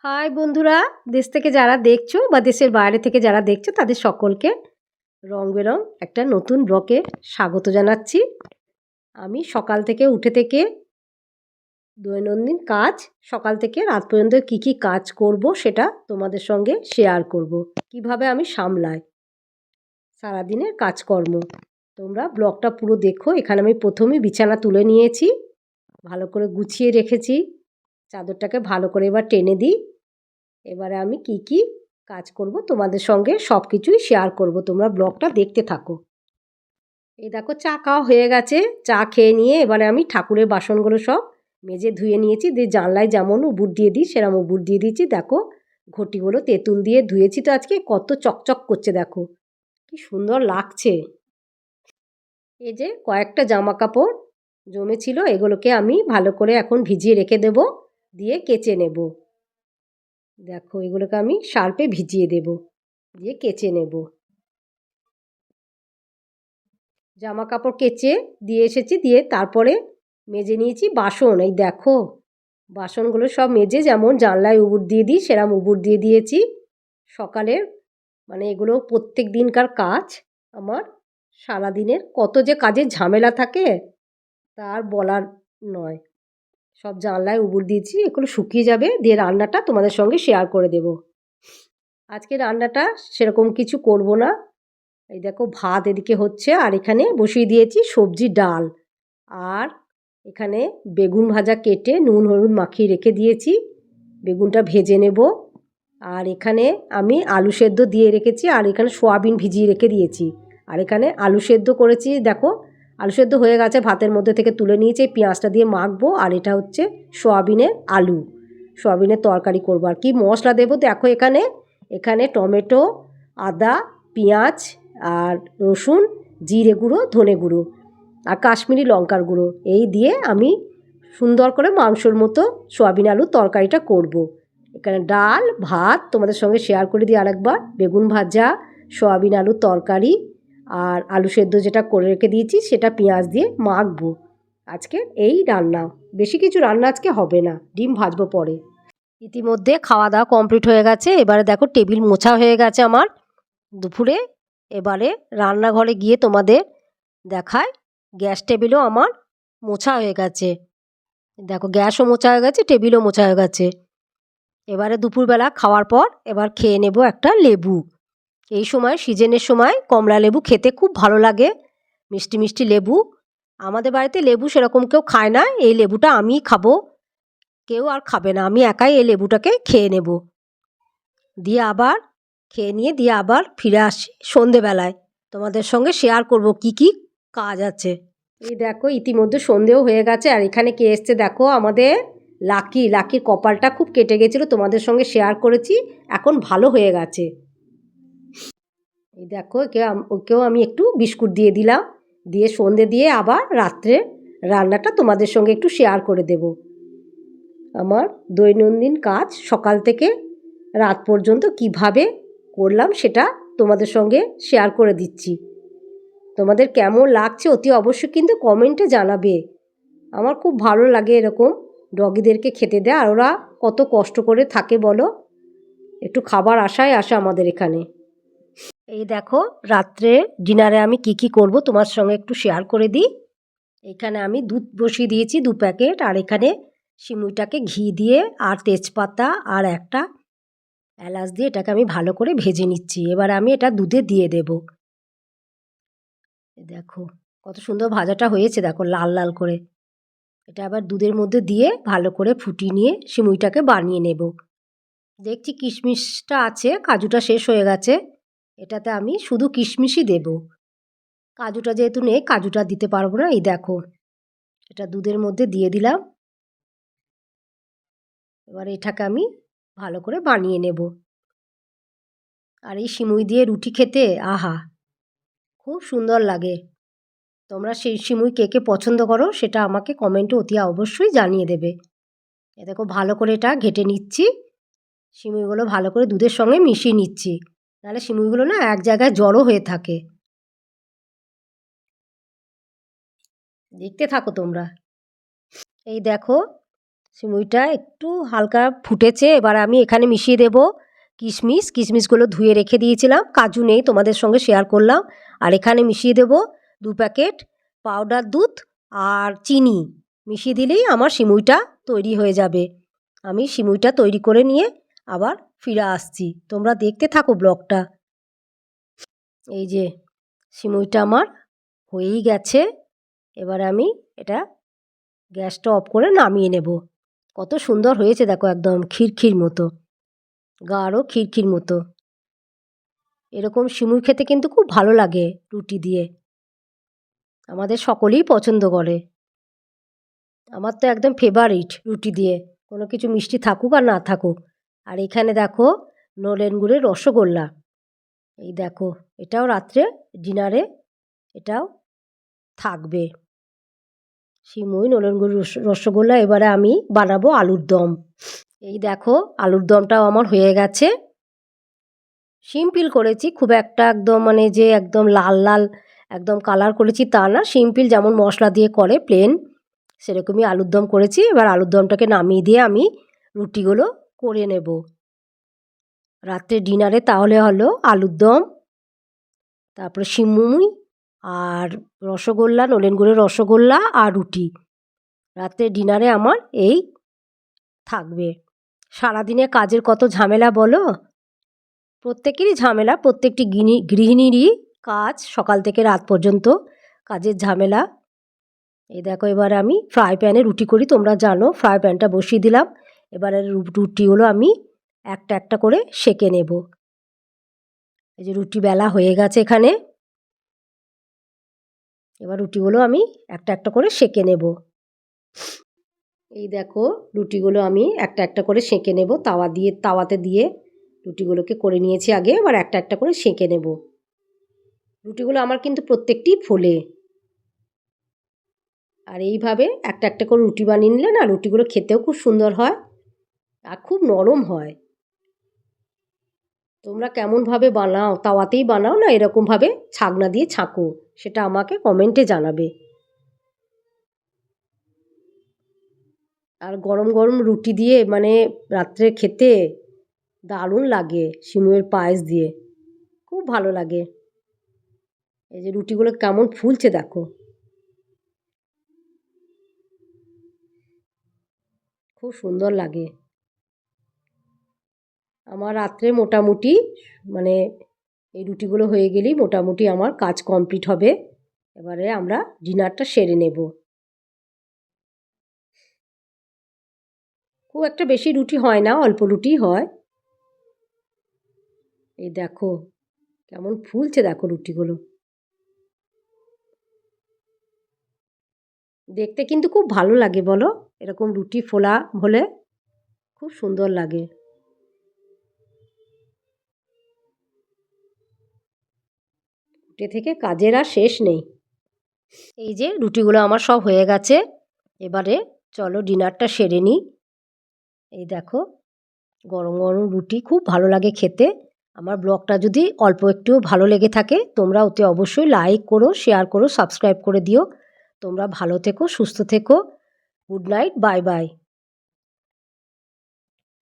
High বন্ধুরা, দেশ থেকে যারা দেখছো বা দেশের বাইরে থেকে যারা দেখছো তাদের সকলকে রং বেরং একটা নতুন ব্লগে স্বাগত জানাচ্ছি। আমি সকাল থেকে উঠে থেকে দৈনন্দিন কাজ, সকাল থেকে রাত পর্যন্ত কি কি কাজ করব সেটা তোমাদের সঙ্গে শেয়ার করব। কিভাবে আমি সামলাই সারাদিনের কাজকর্ম। তোমরা ব্লগটা পুরো দেখো। এখানে আমি প্রথমেই বিছানা তুলে নিয়েছি, ভালো করে গুছিয়ে রেখেছি। চাদরটাকে ভালো করে এবার টেনে দিই। এবারে আমি কি কি কাজ করব তোমাদের সঙ্গে সব কিছুই শেয়ার করব, তোমরা ব্লগটা দেখতে থাকো। এই দেখো চা খাওয়া হয়ে গেছে। চা খেয়ে নিয়ে এবারে আমি ঠাকুরের বাসনগুলো সব মেজে ধুয়ে নিয়েছি, দিয়ে জানলায় যেমন উবুর দিয়ে দিই সেরকম উবুর দিয়ে দিয়েছি। দেখো ঘটিগুলো তেঁতুল দিয়ে ধুয়েছি, তো আজকে কত চকচক করছে, দেখো কি সুন্দর লাগছে। এই যে কয়েকটা জামা কাপড় জমেছিল, এগুলোকে আমি ভালো করে এখন ভিজিয়ে রেখে দেব, দিয়ে কেচে নেব। দেখো এগুলোকে আমি সার্ফে ভিজিয়ে দেব, দিয়ে কেচে নেব। জামা কাপড় কেচে দিয়ে এসেছি, দিয়ে তারপরে মেজে নিয়েছি বাসন। এই দেখো বাসনগুলো সব মেজে যেমন জানলায় উবুর দিয়ে দিই সেরকম উবুর দিয়ে দিয়েছি। সকালের মানে এগুলো প্রত্যেক দিনকার কাজ আমার। সারাদিনের কত যে কাজের ঝামেলা থাকে তার বলার নয়। সব জানলায় উবুর দিয়েছি, এগুলো শুকিয়ে যাবে, দিয়ে রান্নাটা তোমাদের সঙ্গে শেয়ার করে দেব। আজকে রান্নাটা সেরকম কিছু করব না। এই দেখো ভাত এদিকে হচ্ছে, আর এখানে বসিয়ে দিয়েছি সবজি ডাল, আর এখানে বেগুন ভাজা কেটে নুন হলুদ মাখিয়ে রেখে দিয়েছি, বেগুনটা ভেজে নেব। আর এখানে আমি আলু সেদ্ধ দিয়ে রেখেছি, আর এখানে সোয়াবিন ভিজিয়ে রেখে দিয়েছি। আর এখানে আলু সেদ্ধ করেছি, দেখো আলু সেদ্ধ হয়ে গেছে, ভাতের মধ্যে থেকে তুলে নিয়েছি, পেঁয়াজটা দিয়ে মাখবো। আর এটা হচ্ছে সোয়াবিনের আলু, সোয়াবিনের তরকারি করবো। আর কি মশলা দেবো দেখো, এখানে এখানে টমেটো, আদা, পেঁয়াজ আর রসুন, জিরে গুঁড়ো, ধনে গুঁড়ো আর কাশ্মীরি লঙ্কার গুঁড়ো, এই দিয়ে আমি সুন্দর করে মাংসর মতো সোয়াবিন আলুর তরকারিটা করব। এখানে ডাল ভাত তোমাদের সঙ্গে শেয়ার করে দিই আরেকবার, বেগুন ভাজা, সোয়াবিন আলুর তরকারি আর আলু সেদ্ধ যেটা করে রেখে দিয়েছি সেটা পেঁয়াজ দিয়ে মাখবো। আজকে এই রান্না, বেশি কিছু রান্না আজকে হবে না, ডিম ভাজবো পরে। ইতিমধ্যে খাওয়া দাওয়া কমপ্লিট হয়ে গেছে, এবারে দেখো টেবিল মোছা হয়ে গেছে আমার দুপুরে। এবারে রান্নাঘরে গিয়ে তোমাদের দেখায়, গ্যাস টেবিলও আমার মোছা হয়ে গেছে। দেখো গ্যাসও মোছা হয়ে গেছে, টেবিলও মোছা হয়ে গেছে। এবারে দুপুরবেলা খাওয়ার পর এবার খেয়ে নেব একটা লেবু। এই সময় সিজনের সময় কমলা লেবু খেতে খুব ভালো লাগে, মিষ্টি মিষ্টি লেবু। আমাদের বাড়িতে লেবু সেরকম কেউ খায় না, এই লেবুটা আমিই খাবো, কেউ আর খাবে না, আমি একাই এই লেবুটাকে খেয়ে নেব। দিয়ে আবার খেয়ে নিয়ে দিয়ে আবার ফিরে আসি সন্ধেবেলায়, তোমাদের সঙ্গে শেয়ার করব কি কি কাজ আছে। এই দেখো ইতিমধ্যে সন্ধেও হয়ে গেছে, আর এখানে কে এসছে দেখো, আমাদের লাকির কপালটা খুব কেটে গেছিলো, তোমাদের সঙ্গে শেয়ার করেছি, এখন ভালো হয়ে গেছে। এই দেখো ওকেও আমি একটু বিস্কুট দিয়ে দিলাম, দিয়ে সন্ধে দিয়ে আবার রাত্রে রান্নাটা তোমাদের সঙ্গে একটু শেয়ার করে দেব। আমার দৈনন্দিন কাজ সকাল থেকে রাত পর্যন্ত কিভাবে করলাম সেটা তোমাদের সঙ্গে শেয়ার করে দিচ্ছি। তোমাদের কেমন লাগছে অতি অবশ্যই কিন্তু কমেন্টে জানাবে। আমার খুব ভালো লাগে এরকম ডগিদেরকে খেতে দেয়, আর ওরা কত কষ্ট করে থাকে বলো, একটু খাবার আশায় আসে আমাদের এখানে। এই দেখো রাত্রে ডিনারে আমি কি কি করব তোমার সঙ্গে একটু শেয়ার করে দিই। এখানে আমি দুধ বসিয়ে দিয়েছি 2 প্যাকেট, আর এখানে সিমুইটাকে ঘি দিয়ে আর তেজপাতা আর একটা এলাচ দিয়ে এটাকে আমি ভালো করে ভেজে নিচ্ছি। এবার আমি এটা দুধে দিয়ে দেব। দেখো কত সুন্দর ভাজাটা হয়েছে, দেখো লাল লাল করে। এটা আবার দুধের মধ্যে দিয়ে ভালো করে ফুটিয়ে নিয়ে সিমুইটাকে বানিয়ে নেব। দেখছি কিশমিশটা আছে, কাজুটা শেষ হয়ে গেছে, এটাতে আমি শুধু কিশমিশই দেব, কাজুটা যেহেতু নেই কাজুটা দিতে পারবো না। এই দেখো এটা দুধের মধ্যে দিয়ে দিলাম, এবার এটাকে আমি ভালো করে বানিয়ে নেব। আর এই সিমুই দিয়ে রুটি খেতে আহা খুব সুন্দর লাগে। তোমরা সেই সিমুই কে কে পছন্দ করো সেটা আমাকে কমেন্টে অতি অবশ্যই জানিয়ে দেবে। এ দেখো ভালো করে এটা ঘেটে নিচ্ছি, সিমুইগুলো ভালো করে দুধের সঙ্গে মিশিয়ে নিচ্ছি, নাহলে সিমুইগুলো না এক জায়গায় জড়ো হয়ে থাকে। দেখতে থাকো তোমরা। এই দেখো সিমুইটা একটু হালকা ফুটেছে, এবার আমি এখানে মিশিয়ে দেব কিশমিশগুলো ধুয়ে রেখে দিয়েছিলাম, কাজু নেই তোমাদের সঙ্গে শেয়ার করলাম। আর এখানে মিশিয়ে দেব 2 প্যাকেট পাউডার দুধ আর চিনি মিশিয়ে দিলেই আমার সিমুইটা তৈরি হয়ে যাবে। আমি সিমুইটা তৈরি করে নিয়ে আবার ফিরে আসছি, তোমরা দেখতে থাকো ব্লগটা। এই যে সিমুইটা আমার হয়েই গেছে, এবার আমি এটা গ্যাসটা অফ করে নামিয়ে নেব। কত সুন্দর হয়েছে দেখো, একদম ক্ষীর মতো, গাঢ় ক্ষীর মতো। এরকম সিমুই খেতে কিন্তু খুব ভালো লাগে রুটি দিয়ে, আমাদের সকলেই পছন্দ করে। আমার তো একদম ফেভারিট রুটি দিয়ে, কোনো কিছু মিষ্টি থাকুক আর না থাকুক। আর এখানে দেখো নলেন গুড়ের রসগোল্লা, এই দেখো এটাও রাত্রে ডিনারে এটাও থাকবে। সিমুই নলেন গুড় রসগোল্লা। এবারে আমি বানাবো আলুর দম। এই দেখো আলুর দমটাও আমার হয়ে গেছে। সিম্পল করেছি, খুব একটা একদম মানে যে একদম লাল লাল একদম কালার করেছি তা না, সিম্পল যেমন মশলা দিয়ে করে প্লেন সেরকমই আলুর দম করেছি। এবার আলুর দমটাকে নামিয়ে দিয়ে আমি রুটিগুলো করে নেব রাত্রে ডিনারে। তাহলে হলো আলুর দম, তারপরে সিমুই আর রসগোল্লা, নলেন গুড়ের রসগোল্লা আর রুটি রাত্রে ডিনারে আমার এই থাকবে। সারাদিনে কাজের কত ঝামেলা বলো, প্রত্যেকেরই ঝামেলা, প্রত্যেকটি গৃহিণীরই কাজ সকাল থেকে রাত পর্যন্ত কাজের ঝামেলা। এই দেখো এবার আমি ফ্রাই প্যানে রুটি করি, তোমরা জানো। ফ্রাই প্যানটা বসিয়ে দিলাম, এবারে রুটিগুলো আমি একটা একটা করে সেঁকে নেব। এই যে রুটি বেলা হয়ে গেছে এখানে, এবার রুটিগুলো আমি একটা একটা করে সেঁকে নেব। এই দেখো রুটিগুলো আমি একটা একটা করে সেঁকে নেব, তাওয়াতে দিয়ে রুটিগুলোকে করে নিয়েছি আগে, এবার একটা একটা করে সেঁকে নেব। রুটিগুলো আমার কিন্তু প্রত্যেকটি ফোলে, আর এইভাবে একটা একটা করে রুটি বানিয়ে নিলে না রুটিগুলো খেতেও খুব সুন্দর হয় আর খুব নরম হয়। তোমরা কেমনভাবে বানাও, তাওয়াতেই বানাও না এরকমভাবে ছাকনা দিয়ে ছাঁকো, সেটা আমাকে কমেন্টে জানাবে। আর গরম গরম রুটি দিয়ে মানে রাত্রে খেতে দারুণ লাগে, সিমুইয়ের পায়েস দিয়ে খুব ভালো লাগে। এই যে রুটিগুলো কেমন ফুলছে দেখো, খুব সুন্দর লাগে। আমার রাত্রে মোটামুটি মানে এই রুটিগুলো হয়ে গেলেই মোটামুটি আমার কাজ কমপ্লিট হবে। এবারে আমরা ডিনারটা সেরে নেব। খুব একটা বেশি রুটি হয় না, অল্প রুটিই হয়। এই দেখো কেমন ফুলছে দেখো রুটিগুলো, দেখতে কিন্তু খুব ভালো লাগে বলো, এরকম রুটি ফোলা হলে খুব সুন্দর লাগে। রুটি থেকে কাজের আর শেষ নেই। এই যে রুটিগুলো আমার সব হয়ে গেছে, এবারে চলো ডিনারটা সেরে নিই। এই দেখো গরম গরম রুটি খুব ভালো লাগে খেতে। আমার ব্লগটা যদি অল্প একটুও ভালো লেগে থাকে তোমরা ওতে অবশ্যই লাইক করো, শেয়ার করো, সাবস্ক্রাইব করে দিও। তোমরা ভালো থেকো, সুস্থ থেকো। Good night, bye bye.